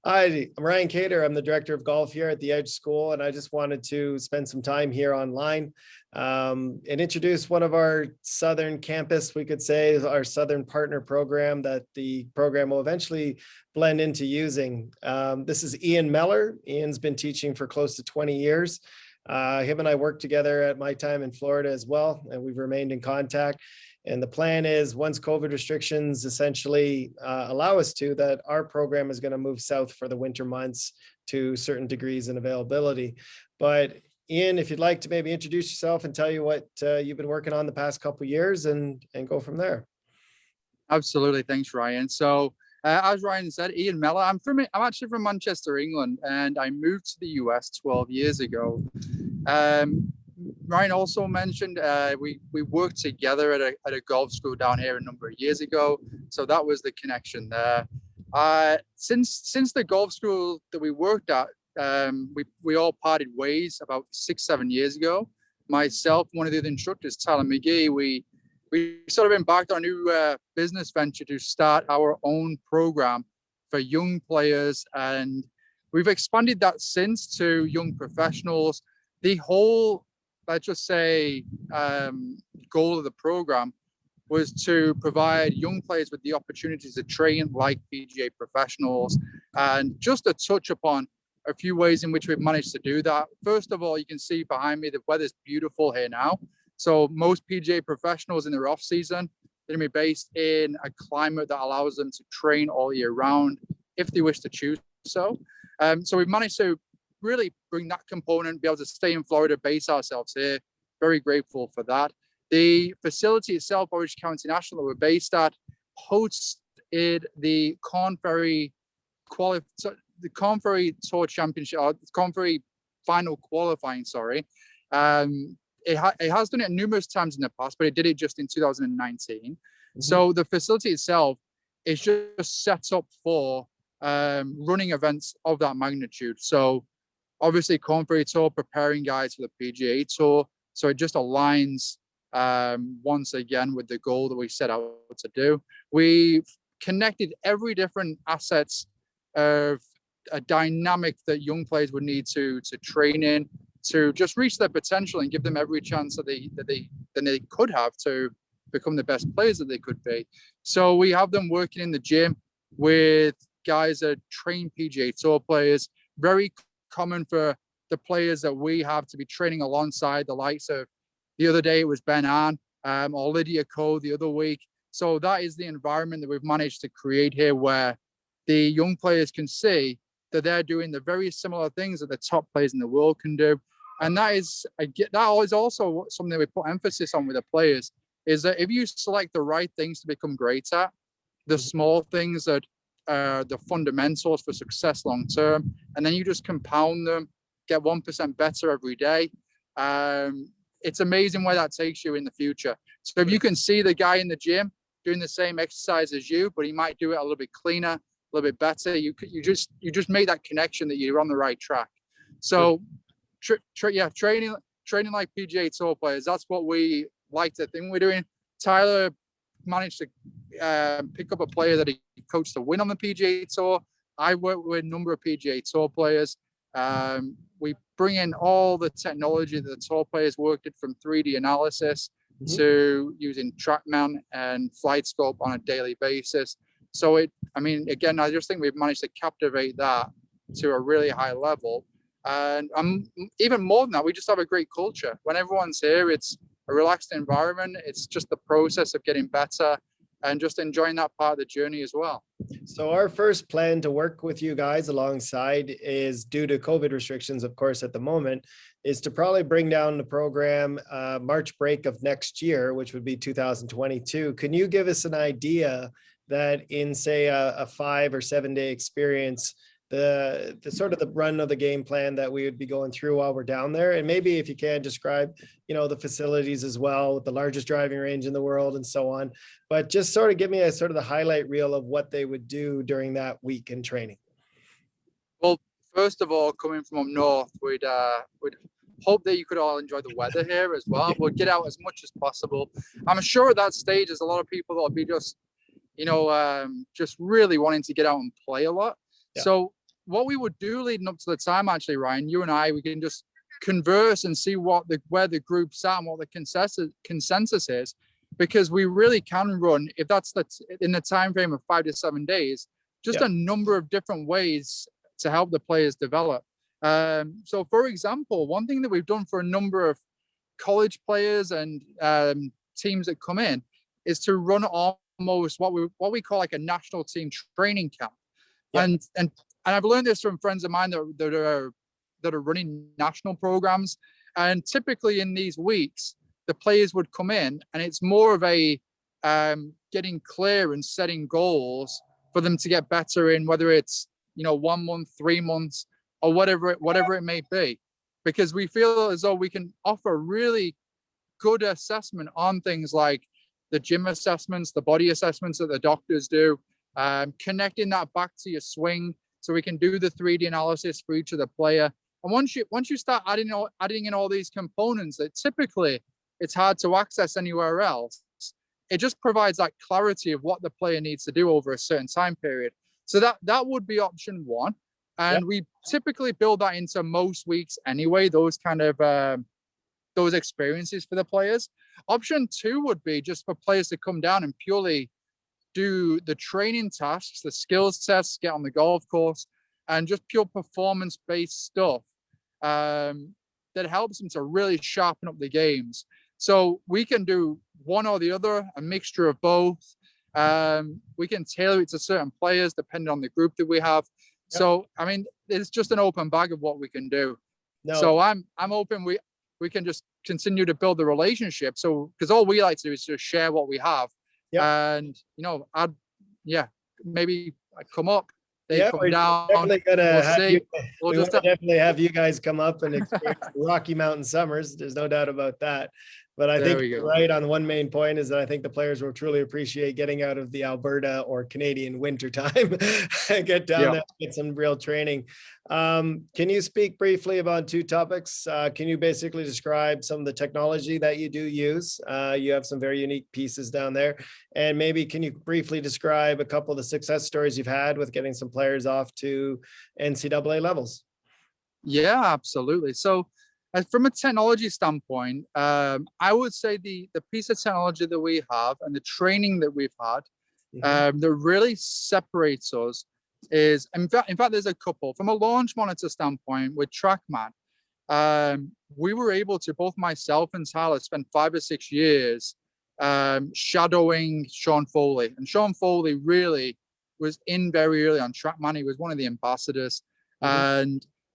Hi, I'm Ryan Cater. I'm the director of golf here at the Edge School, and I just wanted to spend some time here online and introduce one of our Southern campus, we could say, our Southern partner program that the program will eventually blend into using. This is Ian Mellor. Ian's been teaching for close to 20 years. Him and I worked together at my time in Florida as well, and we've remained in contact. And the plan is once COVID restrictions essentially allow us to, that our program is going to move south for the winter months to certain degrees and availability. But Ian, if you'd like to maybe introduce yourself and tell you what you've been working on the past couple of years and go from there. Absolutely. Thanks, Ryan. So as Ryan said, Ian Mellor, I'm actually from Manchester, England, and I moved to the US 12 years ago. Ryan also mentioned we worked together at a golf school down here a number of years ago, so that was the connection there. Since the golf school that we worked at, we all parted ways about 6-7 years ago. Myself, one of the other instructors, Tyler McGee, we sort of embarked on a new business venture to start our own program for young players, and we've expanded that since to young professionals. The whole, let's just say, goal of the program was to provide young players with the opportunities to train like PGA professionals. And just to touch upon a few ways in which we've managed to do that. First of all, you can see behind me, the weather's beautiful here now. So most PGA professionals in their off season, they're gonna be based in a climate that allows them to train all year round if they wish to choose so. So we've managed to really bring that component, be able to stay in Florida, base ourselves here. Very grateful for that. The facility itself, Orange County National, that we're based at, hosted the Corn Ferry Tour Championship, or Corn Ferry final qualifying, sorry. It has done it numerous times in the past, but it did it just in 2019. So the facility itself is just set up for running events of that magnitude. So obviously, Corn Ferry Tour preparing guys for the PGA Tour. So it just aligns once again with the goal that we set out to do. We've connected every different assets of a dynamic that young players would need to train in, to just reach their potential and give them every chance that they could have to become the best players that they could be. So we have them working in the gym with guys that train PGA Tour players. Very common for the players that we have to be training alongside the likes of, the other day it was Ben Ahn, or Lydia Ko the other week. So that is the environment that we've managed to create here, where the young players can see that they're doing the very similar things that the top players in the world can do. And that is also something we put emphasis on with the players, is that if you select the right things to become great at, the small things that are the fundamentals for success long term, and then you just compound them, get 1% better every day, it's amazing where that takes you in the future. So if you can see the guy in the gym doing the same exercise as you, but he might do it a little bit cleaner, a little bit better, you just make that connection that you're on the right track. So training like PGA Tour players, that's what we like to think we're doing. Tyler managed to pick up a player that he coached to win on the PGA Tour. I work with a number of PGA Tour players. We bring in all the technology that the tour players worked at, from 3D analysis to using TrackMan and FlightScope on a daily basis. So again, I just think we've managed to captivate that to a really high level. And even more than that, we just have a great culture. When everyone's here, it's a relaxed environment. It's just the process of getting better and just enjoying that part of the journey as well. So our first plan to work with you guys alongside is, due to COVID restrictions, of course, at the moment, is to probably bring down the program March break of next year, which would be 2022. Can you give us an idea that in, say, a 5 or 7 day experience, the sort of the run of the game plan that we would be going through while we're down there? And maybe if you can describe, the facilities as well, with the largest driving range in the world and so on, but just sort of give me a sort of the highlight reel of what they would do during that week in training. Well, first of all, coming from up north, we'd hope that you could all enjoy the weather here as well. We'll get out as much as possible. I'm sure at that stage, there's a lot of people that'll be just really wanting to get out and play a lot. Yeah. So what we would do leading up to the time, actually, Ryan, you and I, we can just converse and see where the group's at and what the consensus is, because we really can run, if that's in the time frame of 5 to 7 days, just a number of different ways to help the players develop. So, for example, one thing that we've done for a number of college players and teams that come in is to run almost what we call like a national team training camp. And I've learned this from friends of mine that are running national programs. And typically in these weeks, the players would come in, and it's more of a getting clear and setting goals for them to get better in, whether it's 1 month, 3 months, or whatever it may be, because we feel as though we can offer really good assessment on things like the gym assessments, the body assessments that the doctors do, connecting that back to your swing, so we can do the 3D analysis for each of the player. And once you start adding in all these components that typically it's hard to access anywhere else, it just provides that clarity of what the player needs to do over a certain time period. So that would be option one. And we typically build that into most weeks anyway, those kind of those experiences for the players. Option two would be just for players to come down and purely do the training tasks, the skills tests, get on the golf course, and just pure performance-based stuff that helps them to really sharpen up the games. So we can do one or the other, a mixture of both. We can tailor it to certain players depending on the group that we have. Yep. So, I mean, it's just an open bag of what we can do. No. So I'm open. We can just continue to build the relationship. So, because all we like to do is just share what we have. Yep. And, maybe I come up, they come down. Definitely gonna definitely have you guys come up and experience the Rocky Mountain summers. There's no doubt about that. But I think you're right on one main point is that I think the players will truly appreciate getting out of the Alberta or Canadian winter time and get down there, get some real training. Can you speak briefly about two topics? Can you basically describe some of the technology that you do use? You have some very unique pieces down there. And maybe can you briefly describe a couple of the success stories you've had with getting some players off to NCAA levels? Yeah, absolutely. So, from a technology standpoint, I would say the piece of technology that we have and the training that we've had that really separates us is, in fact, there's a couple. From a launch monitor standpoint with TrackMan, we were able to, both myself and Tyler, spend 5 or 6 years shadowing Sean Foley. And Sean Foley really was in very early on TrackMan. He was one of the ambassadors.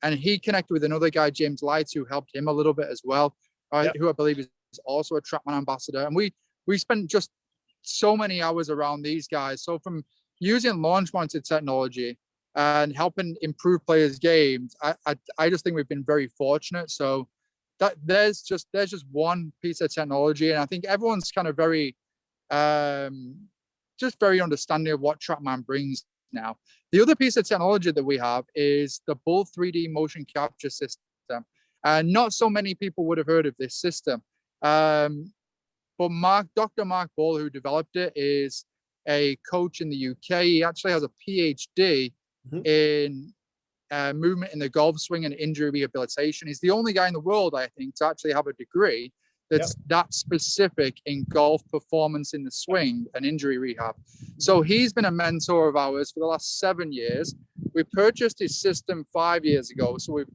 And he connected with another guy, James Lights, who helped him a little bit as well, who I believe is also a TrackMan ambassador. And we spent just so many hours around these guys. So from using launch monitor technology and helping improve players' games, I just think we've been very fortunate. So that there's just one piece of technology, and I think everyone's kind of very just very understanding of what TrackMan brings now. The other piece of technology that we have is the Bull 3D motion capture system. And not so many people would have heard of this system. But Dr. Mark Bull, who developed it, is a coach in the UK. He actually has a PhD in movement in the golf swing and injury rehabilitation. He's the only guy in the world, I think, to actually have a degree that's that specific in golf performance in the swing and injury rehab. So he's been a mentor of ours for the last 7 years. We purchased his system 5 years ago. So we're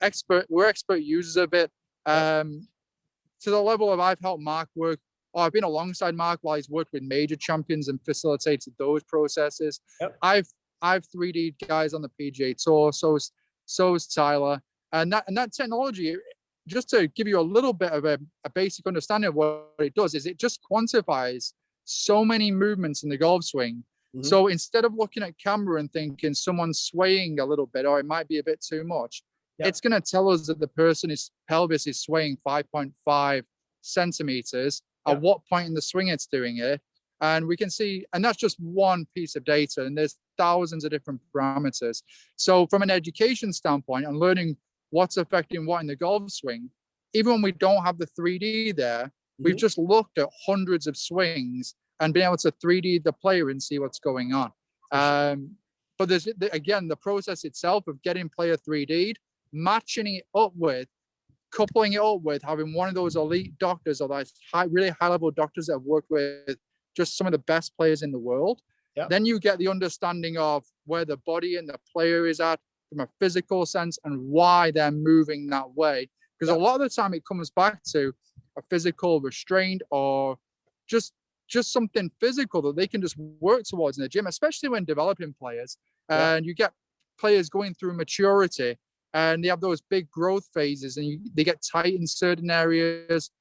expert users of it, to the level of I've helped Mark work. I've been alongside Mark while he's worked with major champions and facilitated those processes. I've 3D guys on the PGA Tour. So is Tyler. And that technology, just to give you a little bit of a basic understanding of what it does, is it just quantifies so many movements in the golf swing. So instead of looking at camera and thinking someone's swaying a little bit, or it might be a bit too much, it's going to tell us that the person's pelvis is swaying 5.5 centimeters at what point in the swing it's doing it. And we can see, and that's just one piece of data, and there's thousands of different parameters. So from an education standpoint and learning what's affecting what in the golf swing, even when we don't have the 3D there, we've just looked at hundreds of swings and been able to 3D the player and see what's going on. But there's again the process itself of getting player 3D'd, matching it up with, coupling it up with having one of those elite doctors or those really high level doctors that have worked with just some of the best players in the world. Yep. Then you get the understanding of where the body and the player is at from a physical sense and why they're moving that way. Because Yep. a lot of the time it comes back to a physical restraint or just something physical that they can just work towards in the gym, especially when developing players. Yep. And you get players going through maturity and they have those big growth phases and they get tight in certain areas.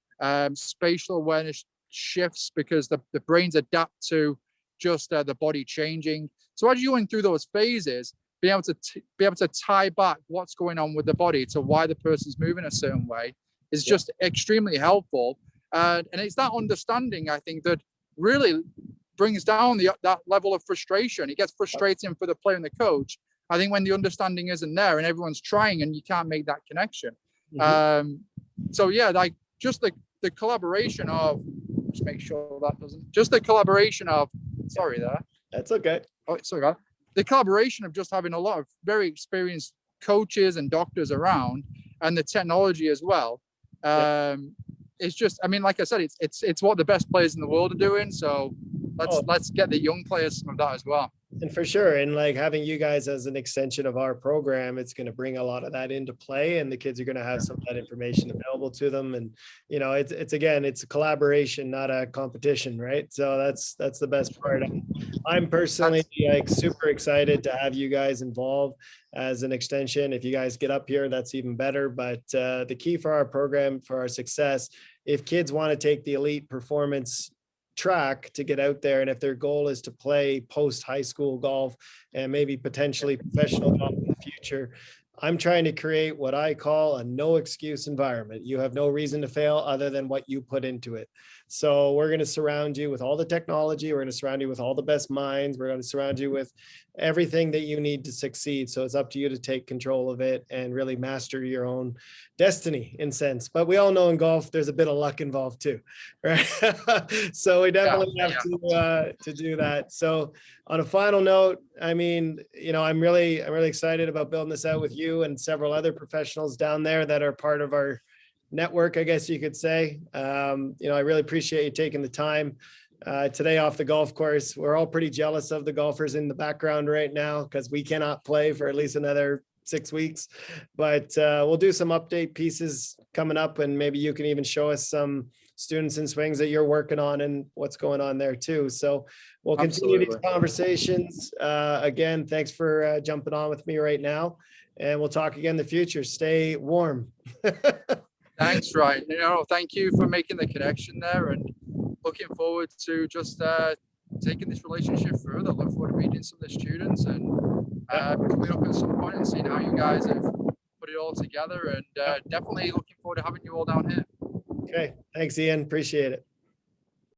Spatial awareness shifts because the brains adapt to just the body changing. So as you're going through those phases, being able to tie back what's going on with the body to why the person's moving a certain way is just extremely helpful. And it's that understanding, I think, that really brings down that level of frustration. It gets frustrating for the player and the coach, I think, when the understanding isn't there and everyone's trying and you can't make that connection. Mm-hmm. So yeah, like just the collaboration of, just make sure that doesn't, just the collaboration of, sorry there. That's okay. Oh, sorry, God. The collaboration of just having a lot of very experienced coaches and doctors around and the technology as well. It's just, I mean, like I said, it's what the best players in the world are doing. So let's get the young players some of that as well. And for sure. And like having you guys as an extension of our program, it's going to bring a lot of that into play and the kids are going to have some of that information available to them. And, you know, it's again, it's a collaboration, not a competition, right? So that's the best part. I'm personally like super excited to have you guys involved as an extension. If you guys get up here, that's even better. But the key for our program, for our success, if kids want to take the elite performance track to get out there, and if their goal is to play post high school golf and maybe potentially professional golf in the future, I'm trying to create what I call a no excuse environment. You have no reason to fail other than what you put into it. So we're going to surround you with all the technology. We're going to surround you with all the best minds. We're going to surround you with everything that you need to succeed. So it's up to you to take control of it and really master your own destiny in sense. But we all know in golf, there's a bit of luck involved too, right? So we definitely have to do that. So on a final note, I mean, you know, I'm really excited about building this out with you and several other professionals down there that are part of our network, I guess you could say. You know, I really appreciate you taking the time today off the golf course. We're all pretty jealous of the golfers in the background right now because we cannot play for at least another 6 weeks, but we'll do some update pieces coming up and maybe you can even show us some students and swings that you're working on and what's going on there too. So we'll continue these conversations. Again, thanks for jumping on with me right now and we'll talk again in the future. Stay warm. Thanks, Ryan. You know, thank you for making the connection there and looking forward to just taking this relationship further. Look forward to meeting some of the students and coming up at some point and seeing how you guys have put it all together and definitely looking forward to having you all down here. Okay. Thanks, Ian. Appreciate it.